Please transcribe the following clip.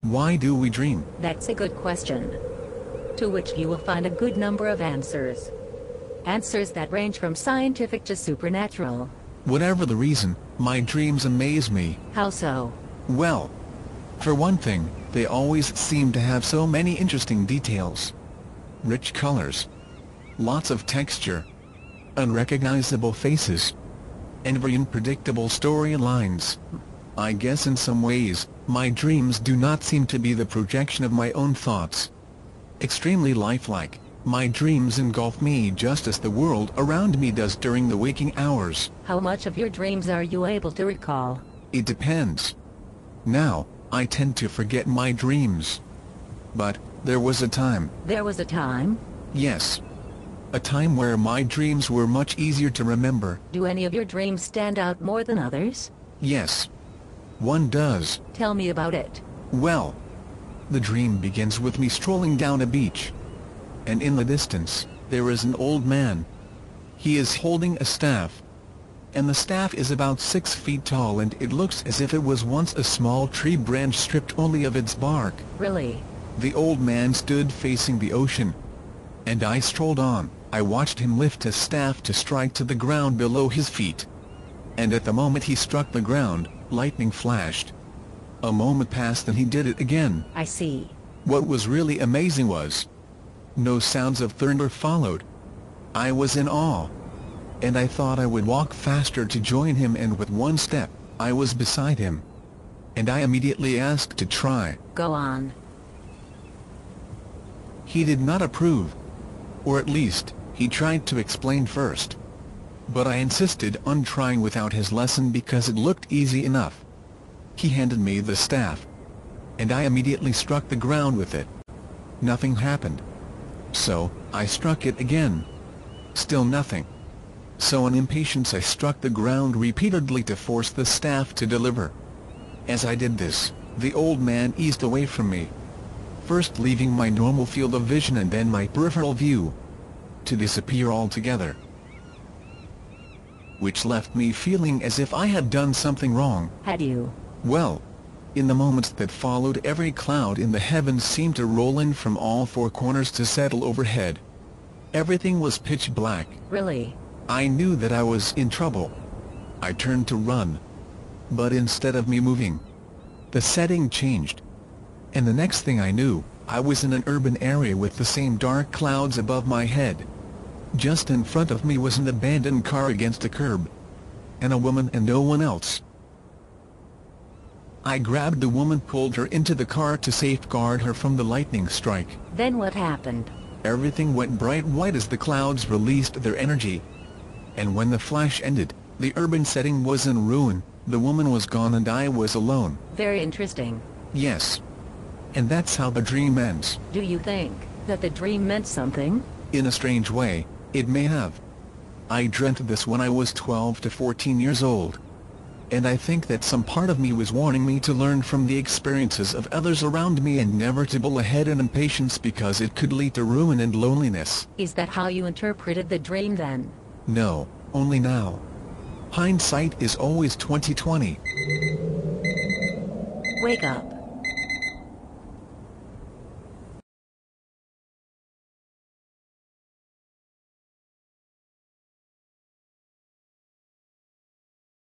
Why do we dream? That's a good question, to which you will find a good number of answers. Answers that range from scientific to supernatural. Whatever the reason, my dreams amaze me. How so? Well, for one thing, they always seem to have so many interesting details. Rich colors, lots of texture, unrecognizable faces, and very unpredictable storylines. I guess in some ways, my dreams do not seem to be the projection of my own thoughts. Extremely lifelike, my dreams engulf me just as the world around me does during the waking hours. How much of your dreams are you able to recall? It depends. Now, I tend to forget my dreams. But, there was a time. There was a time? Yes. A time where my dreams were much easier to remember. Do any of your dreams stand out more than others? Yes. One does. Tell me about it. Well, the dream begins with me strolling down a beach. And in the distance, there is an old man. He is holding a staff. And the staff is about 6 feet tall, and it looks as if it was once a small tree branch stripped only of its bark. Really? The old man stood facing the ocean. And I strolled on. I watched him lift his staff to strike to the ground below his feet. And at the moment he struck the ground, lightning flashed. A moment passed and he did it again. I see. What was really amazing was, no sounds of thunder followed. I was in awe. And I thought I would walk faster to join him, and with one step, I was beside him. And I immediately asked to try. Go on. He did not approve. Or at least, he tried to explain first. But I insisted on trying without his lesson because it looked easy enough. He handed me the staff. And I immediately struck the ground with it. Nothing happened. So, I struck it again. Still nothing. So in impatience I struck the ground repeatedly to force the staff to deliver. As I did this, the old man eased away from me. First leaving my normal field of vision and then my peripheral view, to disappear altogether. Which left me feeling as if I had done something wrong. Had you? Well, in the moments that followed, every cloud in the heavens seemed to roll in from all four corners to settle overhead. Everything was pitch black. Really? I knew that I was in trouble. I turned to run. But instead of me moving, the setting changed. And the next thing I knew, I was in an urban area with the same dark clouds above my head. Just in front of me was an abandoned car against a curb. And a woman and no one else. I grabbed the woman, pulled her into the car to safeguard her from the lightning strike. Then what happened? Everything went bright white as the clouds released their energy. And when the flash ended, the urban setting was in ruin, the woman was gone and I was alone. Very interesting. Yes. And that's how the dream ends. Do you think that the dream meant something? In a strange way, it may have. I dreamt this when I was 12 to 14 years old. And I think that some part of me was warning me to learn from the experiences of others around me and never to bull ahead in impatience because it could lead to ruin and loneliness. Is that how you interpreted the dream then? No, only now. Hindsight is always 20/20. Wake up.